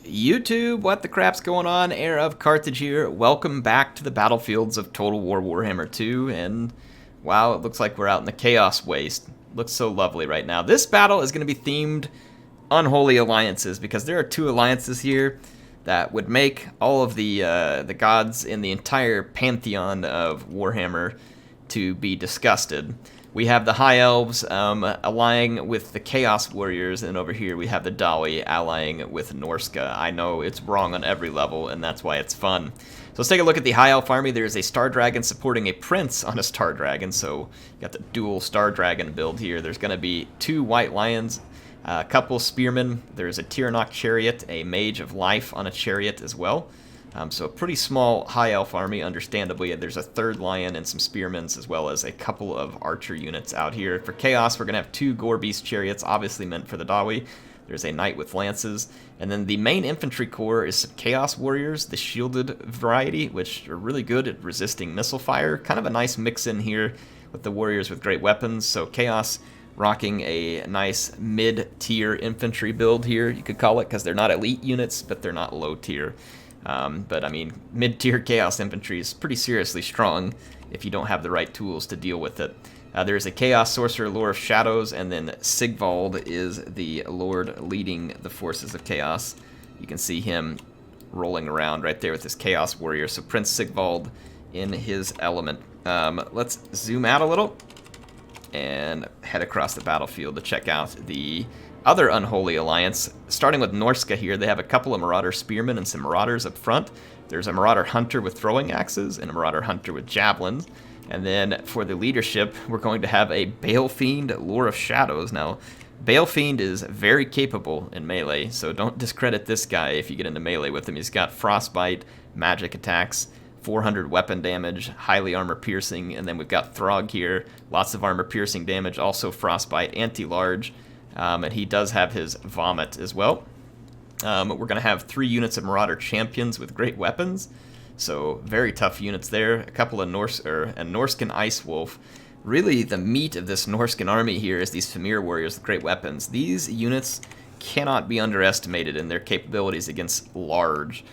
YouTube, what the crap's going on? HeirofCarthage here. Welcome back to the battlefields of Total War Warhammer 2, and wow, it looks like we're out in the Chaos Waste. Looks so lovely right now. This battle is going to be themed Unholy Alliances, because there are two alliances here that would make all of the gods in the entire pantheon of Warhammer to be disgusted. We have the High Elves allying with the Chaos Warriors, and over here we have the Dawi allying with Norska. I know it's wrong on every level, and that's why it's fun. So let's take a look at the High Elf army. There's a Star Dragon supporting a Prince on a Star Dragon, so you got the dual Star Dragon build here. There's going to be two White Lions, a couple Spearmen. There's a titanic Chariot, a Mage of Life on a Chariot as well. So a pretty small High Elf army, understandably. There's a third Lion and some Spearmen, as well as a couple of Archer units out here. For Chaos, we're going to have two Gore Beast Chariots, obviously meant for the Dawi. There's a Knight with Lances. And then the main infantry corps is some Chaos Warriors, the shielded variety, which are really good at resisting missile fire. Kind of a nice mix-in here with the Warriors with great weapons. So Chaos rocking a nice mid-tier infantry build here, you could call it, because they're not elite units, but they're not low-tier. But I mean, mid-tier Chaos infantry is pretty seriously strong if you don't have the right tools to deal with it. There's a Chaos Sorcerer, Lord of Shadows, and then Sigvald is the Lord leading the forces of Chaos. You can see him rolling around right there with his Chaos Warrior. So Prince Sigvald in his element. Let's zoom out a little and head across the battlefield to check out the other Unholy Alliance. Starting with Norska here, they have a couple of Marauder Spearmen and some Marauders up front. There's a Marauder Hunter with throwing axes and a Marauder Hunter with javelins. And then for the leadership, we're going to have a Balefiend, Lord of Shadows. Now, Balefiend is very capable in melee, so don't discredit this guy if you get into melee with him. He's got Frostbite, magic attacks, 400 weapon damage, highly armor-piercing, and then we've got Throg here, lots of armor-piercing damage, also Frostbite, anti-large, and he does have his Vomit as well. We're going to have 3 units of Marauder Champions with great weapons, so very tough units there. A couple of Norscan Ice Wolf. Really, the meat of this Norscan army here is these Fimir Warriors with great weapons. These units cannot be underestimated in their capabilities against large.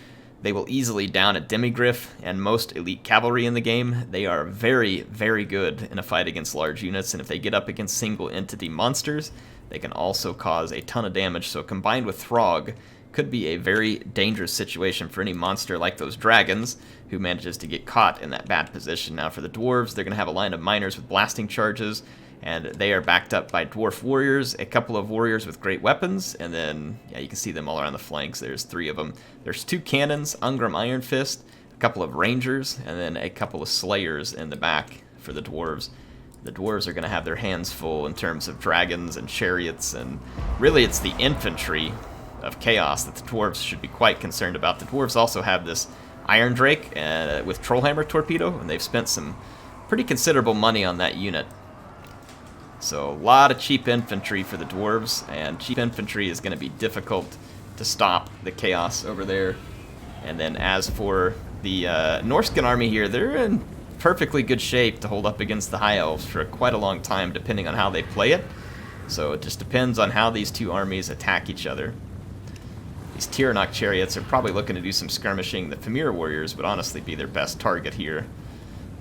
They will easily down a Demigryph and most elite cavalry in the game. They are very, very good in a fight against large units, and if they get up against single entity monsters, they can also cause a ton of damage. So combined with Throg, could be a very dangerous situation for any monster like those dragons who manages to get caught in that bad position. Now for the dwarves, they're going to have a line of miners with blasting charges, and they are backed up by dwarf warriors, a couple of warriors with great weapons, and then, yeah, you can see them all around the flanks. There's 3 of them. There's 2 cannons, Ungram Iron Fist, a couple of rangers, and then a couple of slayers in the back for the dwarves. The dwarves are going to have their hands full in terms of dragons and chariots, and really it's the infantry of Chaos that the dwarves should be quite concerned about. The dwarves also have this Iron Drake with Trollhammer Torpedo, and they've spent some pretty considerable money on that unit. So a lot of cheap infantry for the dwarves, and cheap infantry is going to be difficult to stop the Chaos over there. And then as for the Norscan army here, they're in perfectly good shape to hold up against the High Elves for quite a long time, depending on how they play it. So it just depends on how these two armies attack each other. These Tyrannok Chariots are probably looking to do some skirmishing. The Fimir Warriors would honestly be their best target here,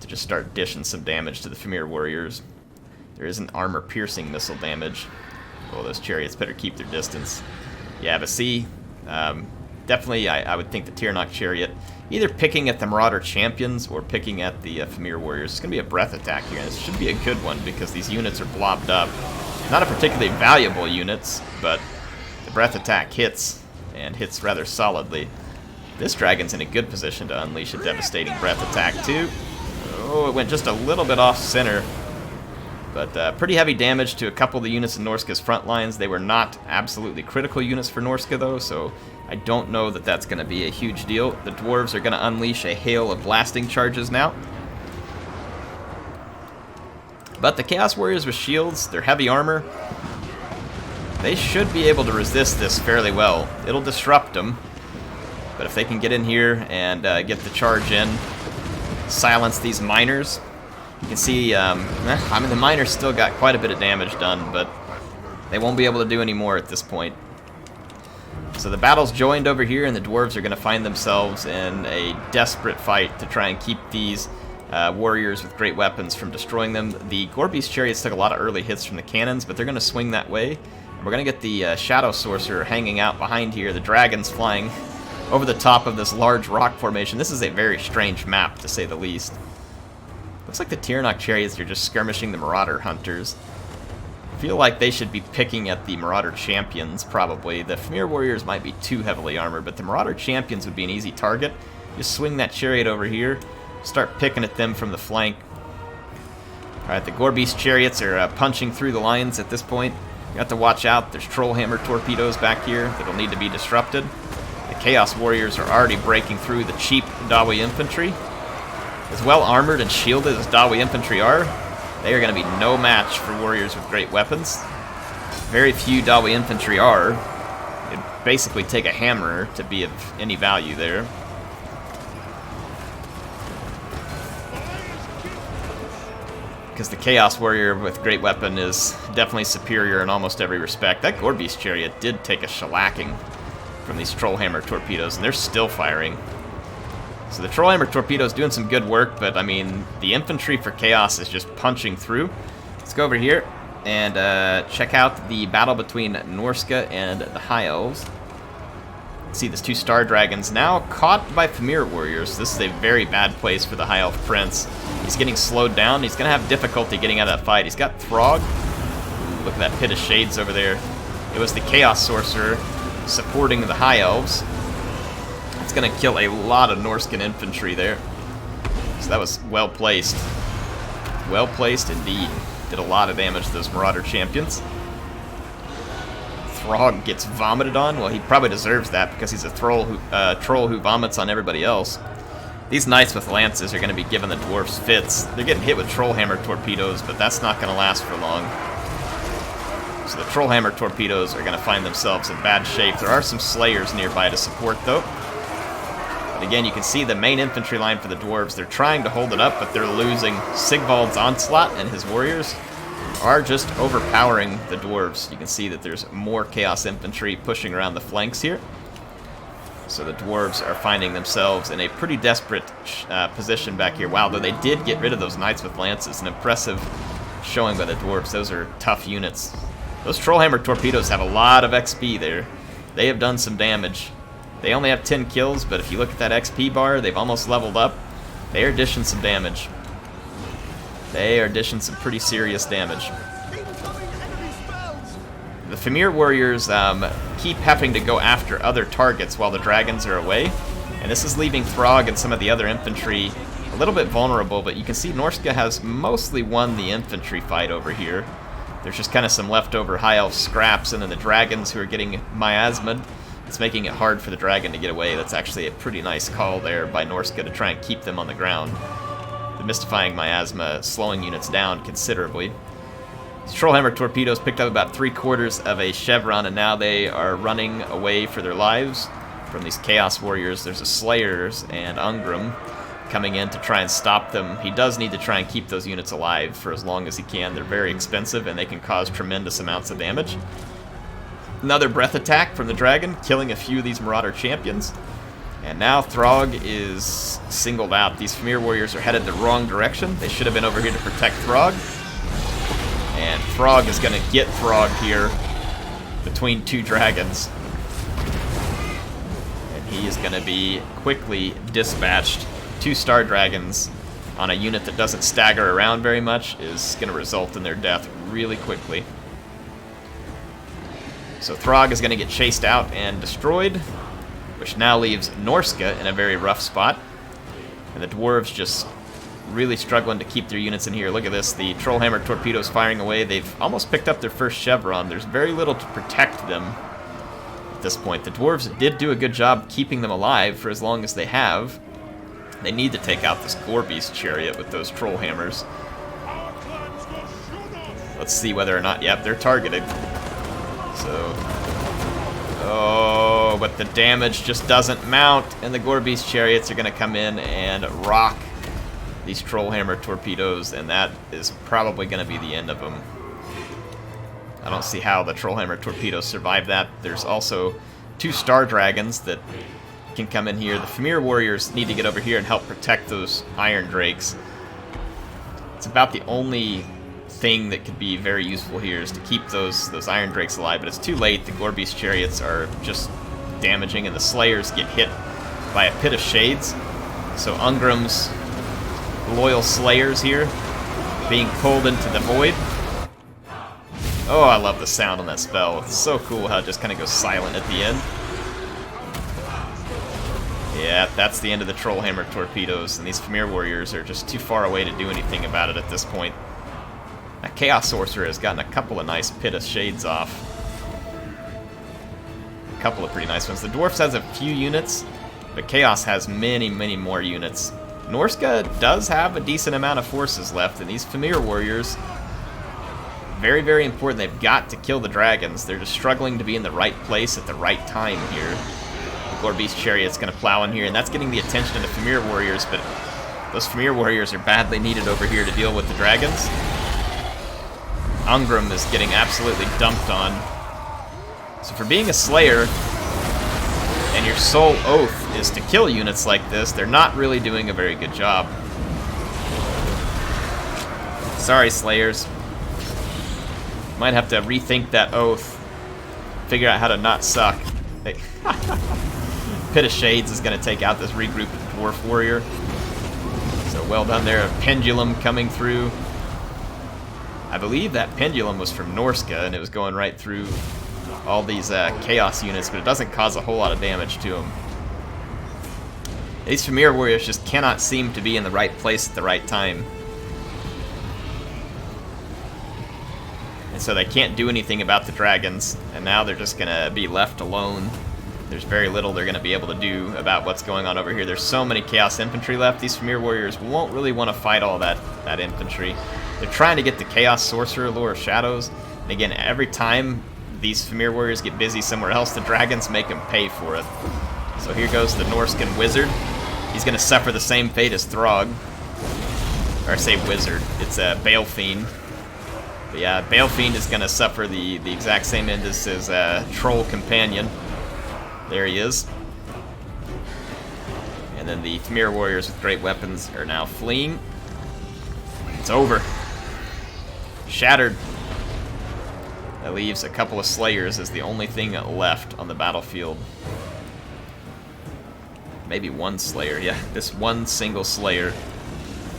to just start dishing some damage to the Fimir Warriors. There isn't armor-piercing missile damage. Oh, those Chariots better keep their distance. Yeah, but see, definitely I would think the Tyrannok Chariot, either picking at the Marauder Champions or picking at the Fimir Warriors. It's going to be a breath attack here, and this should be a good one because these units are blobbed up. Not a particularly valuable units, but the breath attack hits, and hits rather solidly. This dragon's in a good position to unleash a devastating breath attack too. Oh, it went just a little bit off center. But pretty heavy damage to a couple of the units in Norska's front lines. They were not absolutely critical units for Norska though, so I don't know that that's going to be a huge deal. The dwarves are going to unleash a hail of blasting charges now. But the Chaos Warriors with shields, their heavy armor, they should be able to resist this fairly well. It'll disrupt them, but if they can get in here and get the charge in, silence these miners. You can see, I mean, the miners still got quite a bit of damage done, but they won't be able to do any more at this point. So the battle's joined over here, and the dwarves are going to find themselves in a desperate fight to try and keep these warriors with great weapons from destroying them. The Gorby's chariots took a lot of early hits from the cannons, but they're going to swing that way. And we're going to get the Shadow Sorcerer hanging out behind here. The dragons flying over the top of this large rock formation. This is a very strange map, to say the least. Looks like the Tyrannok chariots are just skirmishing the Marauder hunters. I feel like they should be picking at the Marauder champions, probably. The Famir warriors might be too heavily armored, but the Marauder champions would be an easy target. Just swing that chariot over here. Start picking at them from the flank. Alright, the Gorbeast chariots are punching through the lines at this point. You have to watch out. There's Trollhammer torpedoes back here that'll need to be disrupted. The Chaos warriors are already breaking through the cheap Dawi infantry. As well armored and shielded as Dawi infantry are, they are going to be no match for warriors with great weapons. Very few Dawi infantry are. It'd basically take a hammer to be of any value there. Because the Chaos Warrior with great weapon is definitely superior in almost every respect. That Gorbeast chariot did take a shellacking from these Trollhammer torpedoes, and they're still firing. So the Trollhammer torpedo's doing some good work, but I mean, the infantry for Chaos is just punching through. Let's go over here and check out the battle between Norska and the High Elves. See, these two Star Dragons now caught by Famir warriors. This is a very bad place for the High Elf Prince. He's getting slowed down. He's going to have difficulty getting out of that fight. He's got Throg. Ooh, look at that pit of shades over there. It was the Chaos Sorcerer supporting the High Elves. It's going to kill a lot of Norskan infantry there. So that was well placed. Well placed indeed. Did a lot of damage to those Marauder champions. Throg gets vomited on. Well, he probably deserves that because he's a troll who vomits on everybody else. These knights with lances are going to be giving the dwarfs fits. They're getting hit with Trollhammer torpedoes, but that's not going to last for long. So the Trollhammer torpedoes are going to find themselves in bad shape. There are some Slayers nearby to support, though. But again, you can see the main infantry line for the dwarves. They're trying to hold it up, but they're losing. Sigvald's Onslaught and his warriors are just overpowering the dwarves. You can see that there's more Chaos infantry pushing around the flanks here. So the dwarves are finding themselves in a pretty desperate position back here. Wow, though they did get rid of those knights with lances. An impressive showing by the dwarves. Those are tough units. Those Trollhammer torpedoes have a lot of XP there. They have done some damage. They only have 10 kills, but if you look at that XP bar, they've almost leveled up. They are dishing some damage. They are dishing some pretty serious damage. The Famir warriors keep having to go after other targets while the dragons are away, and this is leaving Throg and some of the other infantry a little bit vulnerable, but you can see Norska has mostly won the infantry fight over here. There's just kind of some leftover High Elf scraps, and then the dragons who are getting miasma'd. It's making it hard for the dragon to get away. That's actually a pretty nice call there by Norska to try and keep them on the ground. The Mystifying Miasma slowing units down considerably. These Trollhammer torpedoes picked up about 3/4 of a chevron, and now they are running away for their lives from these Chaos Warriors. There's a Slayers and Ungrim coming in to try and stop them. He does need to try and keep those units alive for as long as he can. They're very expensive, and they can cause tremendous amounts of damage. Another breath attack from the dragon, killing a few of these Marauder champions. And now Throg is singled out. These Famir warriors are headed the wrong direction. They should have been over here to protect Throg. And Throg is going to get Throg here between two dragons. And he is going to be quickly dispatched. 2 Star Dragons on a unit that doesn't stagger around very much is going to result in their death really quickly. So Throg is going to get chased out and destroyed, which now leaves Norska in a very rough spot. And the dwarves just really struggling to keep their units in here. Look at this, the Trollhammer torpedoes firing away. They've almost picked up their first chevron. There's very little to protect them at this point. The dwarves did do a good job keeping them alive for as long as they have. They need to take out this Gorbeast chariot with those Trollhammers. Let's see whether or not, yep, they're targeted. So, oh, but the damage just doesn't mount, and the Gorbeast chariots are going to come in and rock these Trollhammer torpedoes, and that is probably going to be the end of them. I don't see how the Trollhammer torpedoes survive that. There's also 2 Star Dragons that can come in here. The Famir Warriors need to get over here and help protect those Iron Drakes. It's about the only thing that could be very useful here is to keep those Iron Drakes alive, but it's too late. The Gore-Beast Chariots are just damaging, and the Slayers get hit by a Pit of Shades. So Ungram's loyal Slayers here being pulled into the void. Oh, I love the sound on that spell. It's so cool how it just kind of goes silent at the end. Yeah, that's the end of the Trollhammer torpedoes, and these Famir Warriors are just too far away to do anything about it at this point. That Chaos Sorcerer has gotten a couple of nice Pit of Shades off. A couple of pretty nice ones. The Dwarfs has a few units, but Chaos has many, many more units. Norska does have a decent amount of forces left, and these Famir Warriors, very, very important. They've got to kill the dragons. They're just struggling to be in the right place at the right time here. The Gore-Beast Chariot's going to plow in here, and that's getting the attention of the Famir Warriors, but those Famir Warriors are badly needed over here to deal with the dragons. Ungram is getting absolutely dumped on. So for being a Slayer, and your sole oath is to kill units like this, they're not really doing a very good job. Sorry, Slayers. Might have to rethink that oath. Figure out how to not suck. Hey. Pit of Shades is going to take out this regrouped Dwarf Warrior. So well done there. A Pendulum coming through. I believe that Pendulum was from Norska, and it was going right through all these Chaos units, but it doesn't cause a whole lot of damage to them. These Famir Warriors just cannot seem to be in the right place at the right time. And so they can't do anything about the dragons, and now they're just going to be left alone. There's very little they're going to be able to do about what's going on over here. There's so many Chaos Infantry left. These Famir Warriors won't really want to fight all that infantry. They're trying to get the Chaos Sorcerer, Lure of Shadows. And again, every time these Famir Warriors get busy somewhere else, the dragons make them pay for it. So here goes the Norscan Wizard. He's going to suffer the same fate as Throg. Or I say Wizard. It's a Balefiend. But yeah, Balefiend is going to suffer the exact same end as his Troll Companion. There he is. And then the Famir Warriors with great weapons are now fleeing. It's over. Shattered. That leaves a couple of Slayers as the only thing left on the battlefield. Maybe one Slayer, yeah. This one single Slayer.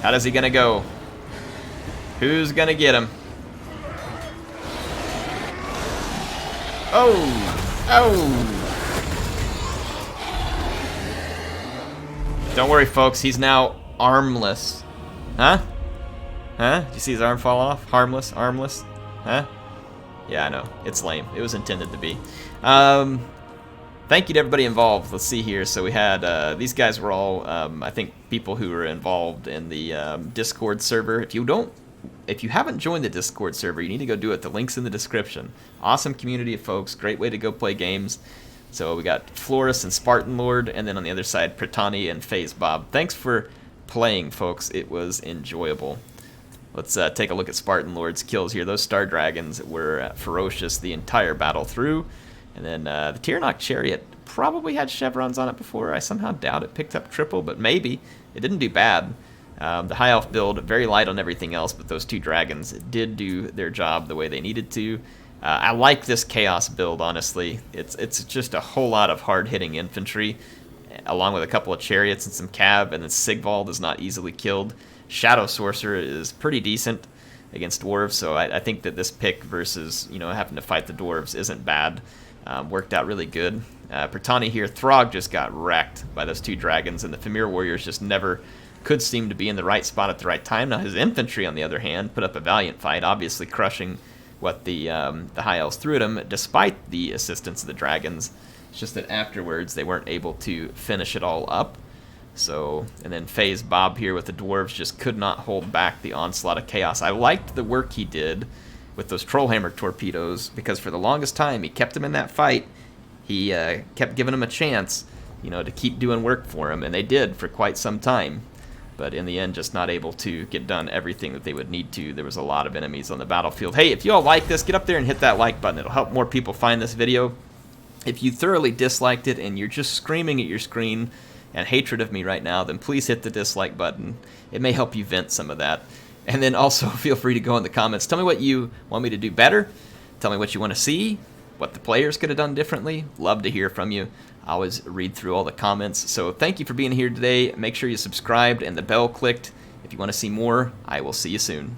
How does he gonna go? Who's gonna get him? Oh! Oh! Don't worry, folks. He's now armless. Huh? Huh? Did you see his arm fall off? Harmless? Armless? Huh? Yeah, I know. It's lame. It was intended to be. Thank you to everybody involved. Let's see here. So we had, these guys were all, I think, people who were involved in the Discord server. If you haven't joined the Discord server, you need to go do it. The link's in the description. Awesome community of folks. Great way to go play games. So we got Florus and Spartan Lord, and then on the other side, Pratani and FaZe Bob. Thanks for playing, folks. It was enjoyable. Let's take a look at Spartan Lord's kills here. Those Star Dragons were ferocious the entire battle through. And then the Tyrannok Chariot probably had chevrons on it before. I somehow doubt it picked up triple, but maybe. It didn't do bad. The High Elf build, very light on everything else, but those 2 dragons did do their job the way they needed to. I like this Chaos build, honestly. It's just a whole lot of hard-hitting infantry, along with a couple of chariots and some cav, and then Sigvald is not easily killed. Shadow Sorcerer is pretty decent against dwarves, so I think that this pick versus, you know, having to fight the dwarves isn't bad. Worked out really good. Pratani here, Throg just got wrecked by those 2 dragons, and the Famir Warriors just never could seem to be in the right spot at the right time. Now his infantry, on the other hand, put up a valiant fight, obviously crushing what the High Elves threw at him, despite the assistance of the dragons. It's just that afterwards they weren't able to finish it all up. So, and then FaZe Bob here with the dwarves just could not hold back the onslaught of chaos. I liked the work he did with those Trollhammer torpedoes, because for the longest time he kept him in that fight. He kept giving him a chance, you know, to keep doing work for him, and they did for quite some time. But in the end, just not able to get done everything that they would need to. There was a lot of enemies on the battlefield. Hey, if you all like this, get up there and hit that like button. It'll help more people find this video. If you thoroughly disliked it and you're just screaming at your screen and hatred of me right now, then please hit the dislike button. It may help you vent some of that. And then also feel free to go in the comments. Tell me what you want me to do better. Tell me what you want to see, what the players could have done differently. Love to hear from you. I always read through all the comments. So thank you for being here today. Make sure you subscribed and the bell clicked. If you want to see more, I will see you soon.